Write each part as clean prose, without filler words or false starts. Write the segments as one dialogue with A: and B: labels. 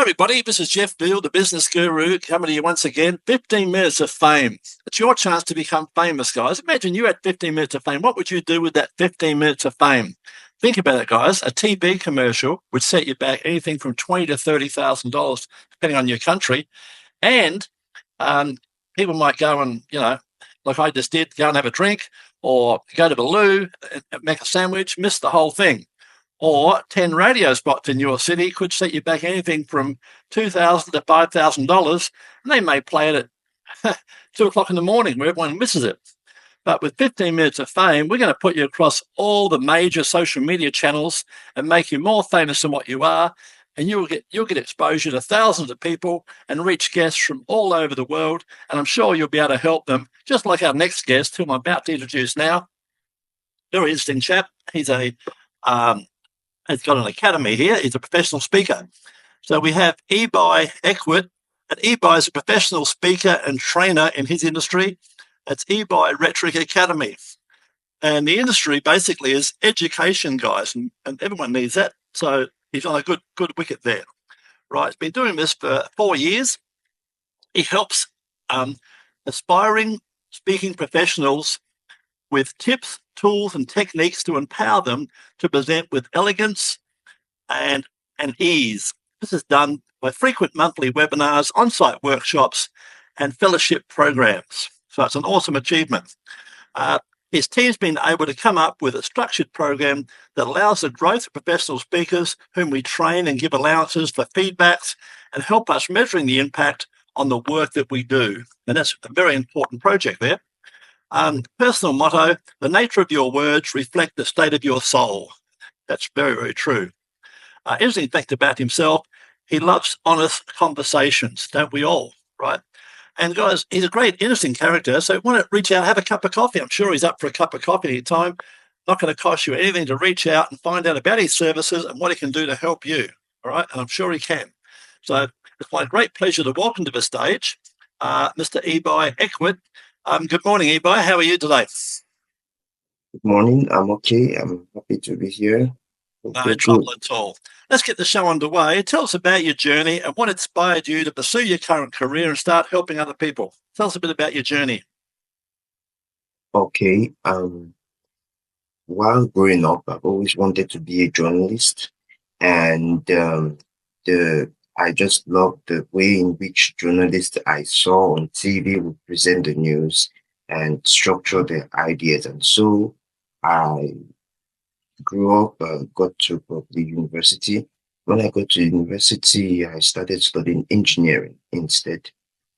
A: Everybody, this is Jeff Veale, the business guru, coming to you once again. 15 minutes of fame. It's your chance to become famous, guys. Imagine you had 15 minutes of fame. What would you do with that 15 minutes of fame? Think about it, guys. A TV commercial would set you back anything from $20,000 to $30,000, depending on your country. And people might go and, like I just did, go and have a drink or go to the loo and make a sandwich, miss the whole thing. Or 10 radio spots in your city could set you back anything from $2,000 to $5,000, and they may play it at 2 o'clock in the morning where everyone misses it. But with 15 minutes of fame, we're going to put you across all the major social media channels and make you more famous than what you are, and you'll get exposure to thousands of people and reach guests from all over the world, and I'm sure you'll be able to help them, just like our next guest, who I'm about to introduce now. Very interesting chap. He's got an academy here. He's a professional speaker. So we have Ebai Rhetoric, and Ebai is a professional speaker and trainer in his industry. It's Ebai Rhetoric Academy. And the industry basically is education, guys, and everyone needs that. So he's on a good wicket there. Right, he's been doing this for 4 years. He helps aspiring speaking professionals with tips, tools, and techniques to empower them to present with elegance and ease. This is done by frequent monthly webinars, on-site workshops, and fellowship programs. So it's an awesome achievement. His team's been able to come up with a structured program that allows the growth of professional speakers whom we train and give allowances for feedbacks and help us measuring the impact on the work that we do. And that's a very important project there. Personal motto: the nature of your words reflect the state of your soul. That's very, very true. Interesting fact about himself, he loves honest conversations, don't we all, right? And guys, he's a great, interesting character, so why not reach out, have a cup of coffee. I'm sure he's up for a cup of coffee any time. Not going to cost you anything to reach out and find out about his services and what he can do to help you, all right? And I'm sure he can. So it's my great pleasure to welcome to the stage Mr. Ebai Rhetoric. Good morning, Ebai. How are you today?
B: Good morning. I'm okay. I'm happy to be here.
A: No trouble at all. Let's get the show underway. Tell us about your journey and what inspired you to pursue your current career and start helping other people. Tell us a bit about your journey.
B: Okay. While growing up, I've always wanted to be a journalist, and I just loved the way in which journalists I saw on TV would present the news and structure their ideas. And so I grew up, got to probably university. When I got to university, I started studying engineering instead.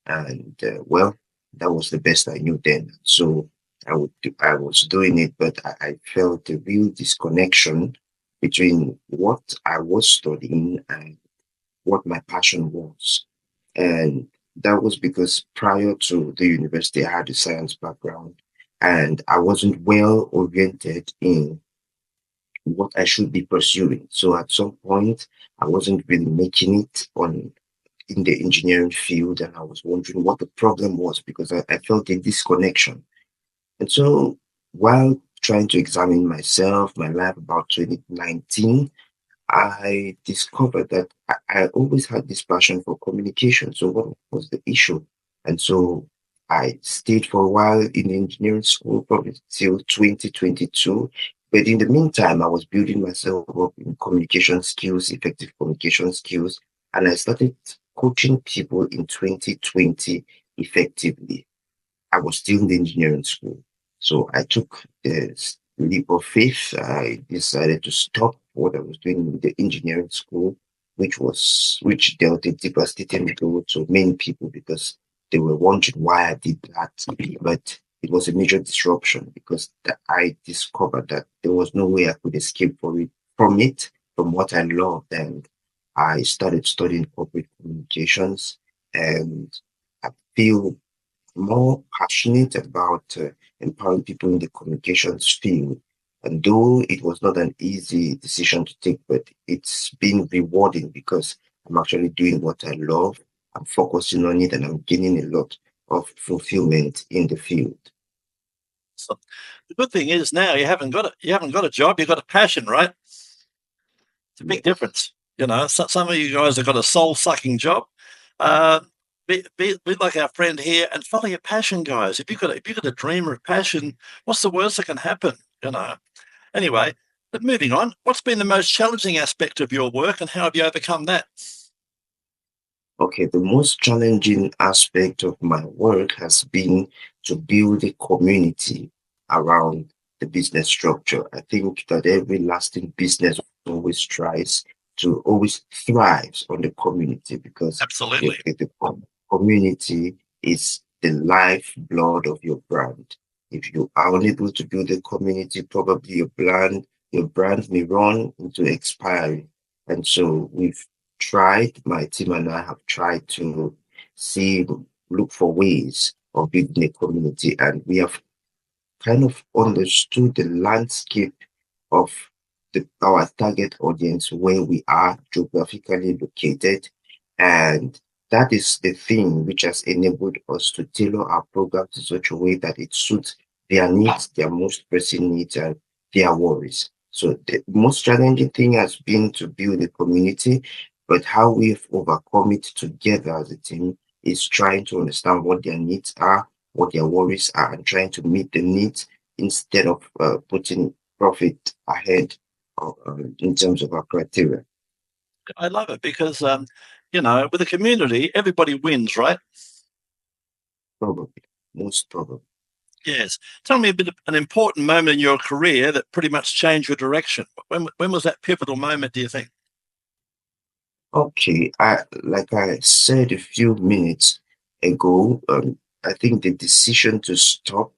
B: And that was the best I knew then. So I was doing it, but I felt a real disconnection between what I was studying and what my passion was. And that was because prior to the university, I had a science background and I wasn't well oriented in what I should be pursuing. So at some point, I wasn't really making it in the engineering field, and I was wondering what the problem was because I felt a disconnection. And so while trying to examine myself, my life about 2019, I discovered that I always had this passion for communication. So what was the issue? And so I stayed for a while in engineering school, probably till 2022. But in the meantime, I was building myself up in communication skills, effective communication skills, and I started coaching people in 2020 effectively. I was still in the engineering school. So I took a leap of faith. I decided to stop what I was doing in the engineering school, which dealt a devastating blow to many people because they were wondering why I did that. But it was a major disruption because I discovered that there was no way I could escape from what I loved. And I started studying corporate communications, and I feel more passionate about empowering people in the communications field. And though it was not an easy decision to take, but it's been rewarding because I'm actually doing what I love. I'm focusing on it, and I'm gaining a lot of fulfillment in the field.
A: So the good thing is now you haven't got a job, you've got a passion, right? It's a big difference. You know, some of you guys have got a soul-sucking job. Be like our friend here and follow your passion, guys. If you've got a dream or a passion, what's the worst that can happen? You know. Anyway, but moving on, what's been the most challenging aspect of your work and how have you overcome that?
B: Okay, the most challenging aspect of my work has been to build a community around the business structure. I think that every lasting business always tries to always thrives on the community because
A: Absolutely.
B: the community is the lifeblood of your brand. If you are unable to build a community, probably your brand may run into expiry. And so my team and I have tried to look for ways of building a community, and we have kind of understood the landscape of our target audience, where we are geographically located. And that is the thing which has enabled us to tailor our programs in such a way that it suits their needs, their most pressing needs, and their worries. So the most challenging thing has been to build a community, but how we've overcome it together as a team is trying to understand what their needs are, what their worries are, and trying to meet the needs instead of putting profit ahead in terms of our criteria.
A: I love it because, you know, with a community, everybody wins, right?
B: Probably, most probably.
A: Yes. Tell me a bit of an important moment in your career that pretty much changed your direction. When was that pivotal moment, do you think?
B: Okay, like I said a few minutes ago, I think the decision to stop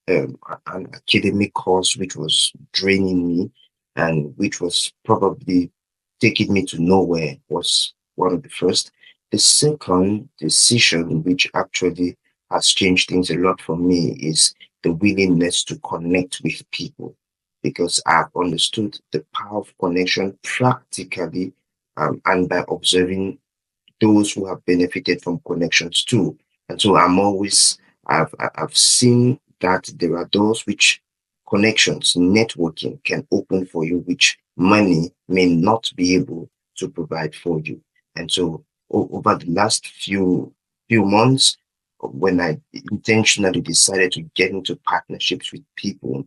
B: an academic course which was draining me and which was probably taking me to nowhere was one of the first. The second decision, which actually has changed things a lot for me, is the willingness to connect with people, because I've understood the power of connection practically, and by observing those who have benefited from connections too. And so I've seen that there are doors which connections, networking can open for you, which money may not be able to provide for you. And so over the last few months, when I intentionally decided to get into partnerships with people,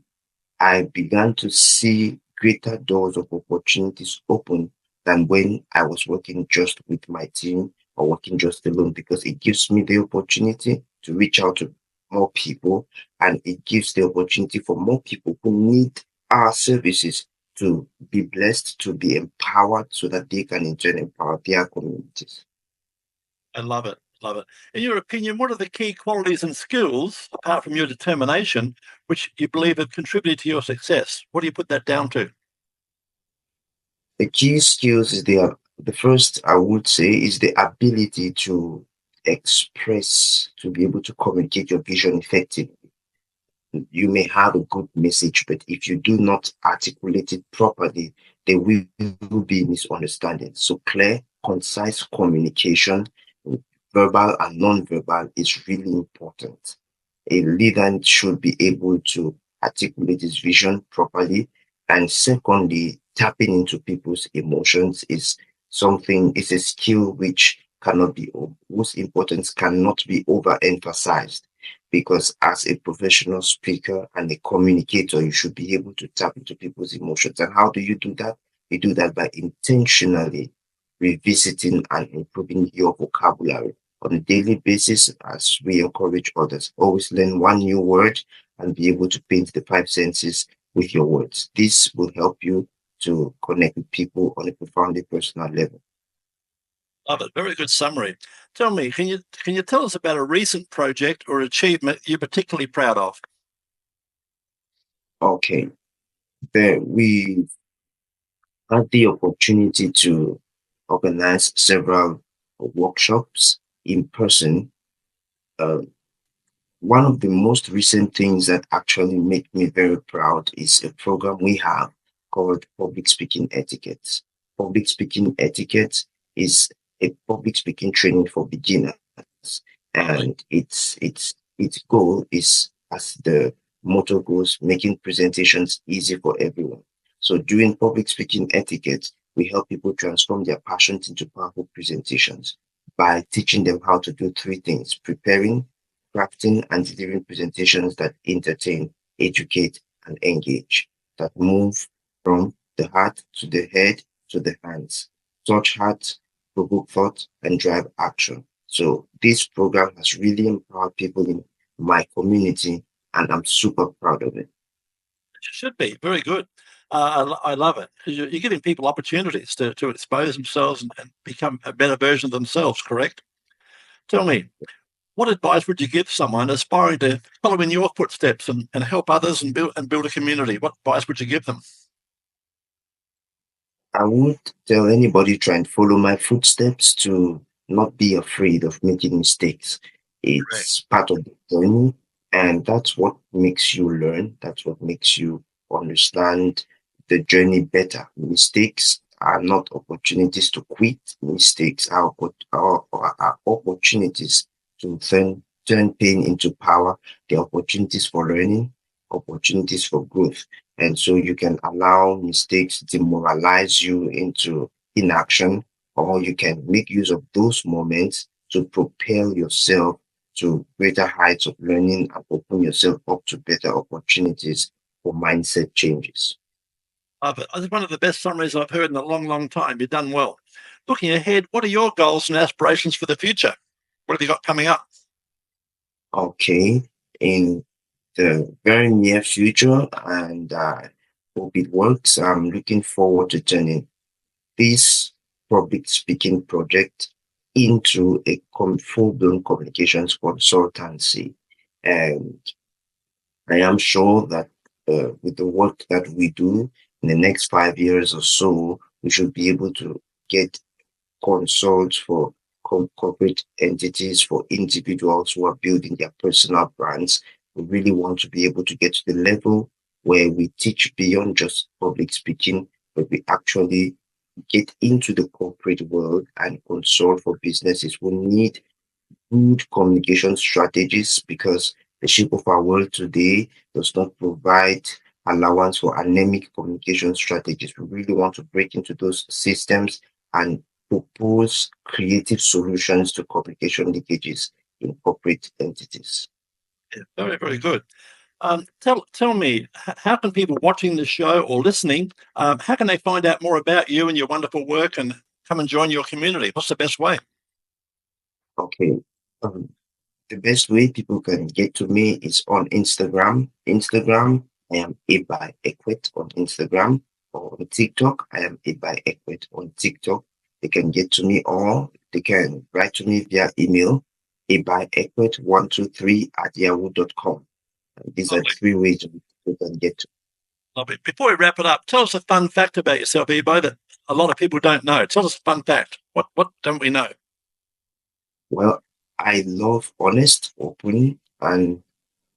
B: I began to see greater doors of opportunities open than when I was working just with my team or working just alone, because it gives me the opportunity to reach out to more people, and it gives the opportunity for more people who need our services to be blessed, to be empowered so that they can in turn empower their communities.
A: I love it. Love it. In your opinion, what are the key qualities and skills, apart from your determination, which you believe have contributed to your success? What do you put that down to?
B: The key skills is the first I would say is the ability to express, to be able to communicate your vision effectively. You may have a good message, but if you do not articulate it properly, there will be misunderstandings. So clear, concise communication, verbal and non-verbal, is really important. A leader should be able to articulate his vision properly. And secondly, tapping into people's emotions is a skill which cannot be, most important, cannot be overemphasized, because as a professional speaker and a communicator, you should be able to tap into people's emotions. And how do you do that? You do that by intentionally revisiting and improving your vocabulary on a daily basis, as we encourage others. Always learn one new word and be able to paint the five senses with your words. This will help you to connect with people on a profoundly personal level.
A: Love it. Very good summary. Tell me, can you tell us about a recent project or achievement you're particularly proud of?
B: Okay, we had the opportunity to organize several workshops in person. Uh, One of the most recent things that actually make me very proud is a program we have called Public Speaking Etiquette. Public Speaking Etiquette is a public speaking training for beginners, and its goal is, as the motto goes, making presentations easy for everyone. So during public speaking etiquette, we help people transform their passions into powerful presentations by teaching them how to do three things: preparing, crafting, and delivering presentations that entertain, educate, and engage, that move from the heart to the head to the hands, touch hearts, provoke thought, and drive action. So this program has really empowered people in my community, and I'm super proud of it.
A: It should be very good. I love it. You're giving people opportunities to expose themselves and become a better version of themselves, correct? Tell me, what advice would you give someone aspiring to follow in your footsteps and help others and build a community? What advice would you give them?
B: I would tell anybody trying to follow my footsteps to not be afraid of making mistakes.
A: Correct.
B: It's part of the journey, and that's what makes you learn. That's what makes you understand the journey better. Mistakes are not opportunities to quit. Mistakes are opportunities to turn pain into power. They're opportunities for learning, opportunities for growth. And so you can allow mistakes demoralize you into inaction, or you can make use of those moments to propel yourself to greater heights of learning and open yourself up to better opportunities for mindset changes.
A: It's one of the best summaries I've heard in a long, long time. You've done well. Looking ahead, what are your goals and aspirations for the future? What have you got coming up?
B: Okay, in the very near future, and hope it works. I'm looking forward to turning this public speaking project into a full-blown communications consultancy. And I am sure that with the work that we do in the next 5 years or so, we should be able to get consults for corporate entities, for individuals who are building their personal brands. We really want to be able to get to the level where we teach beyond just public speaking, but we actually get into the corporate world and consult for businesses who need good communication strategies, because the shape of our world today does not provide allowance for anemic communication strategies. We really want to break into those systems and propose creative solutions to communication leakages in corporate entities.
A: Yeah, very, very good. Tell me, how can people watching the show or listening, how can they find out more about you and your wonderful work and come and join your community? What's the best way?
B: Okay. Um, the best way people can get to me is on Instagram. I am Ebai Equate on Instagram, or on TikTok. I am Ebai Equate on TikTok. They can get to me, or they can write to me via email, ebaiEquate123@yahoo.com. These are
A: Lovely.
B: three ways you can get to.
A: Lovely. Before we wrap it up, tell us a fun fact about yourself, Ebai, that a lot of people don't know. Tell us a fun fact. What don't we know?
B: Well, I love honest, open, and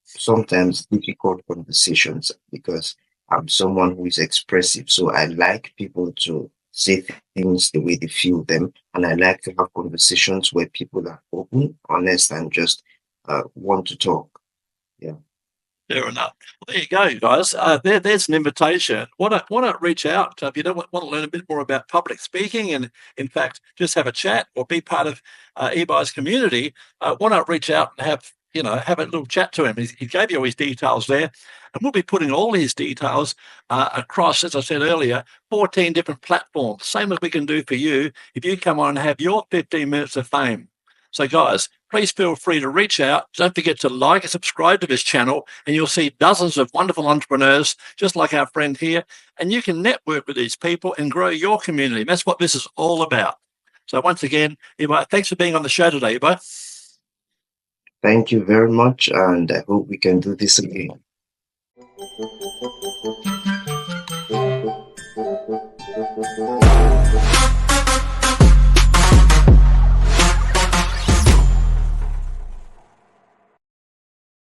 B: sometimes difficult conversations, because I'm someone who is expressive. So I like people to say things the way they feel them. And I like to have conversations where people are open, honest, and just want to talk. Yeah.
A: Fair enough. Well, there you go, guys. There's an invitation. Why don't reach out if you don't want to learn a bit more about public speaking, and in fact, just have a chat or be part of Ebai's community. Why not reach out and have a little chat to him? He gave you all his details there, and we'll be putting all his details across, as I said earlier, 14 different platforms. Same as we can do for you if you come on and have your 15 minutes of fame. So, guys, please feel free to reach out. Don't forget to like and subscribe to this channel, and you'll see dozens of wonderful entrepreneurs, just like our friend here. And you can network with these people and grow your community. That's what this is all about. So once again, Ebai, thanks for being on the show today, Ebai.
B: Thank you very much, and I hope we can do this again.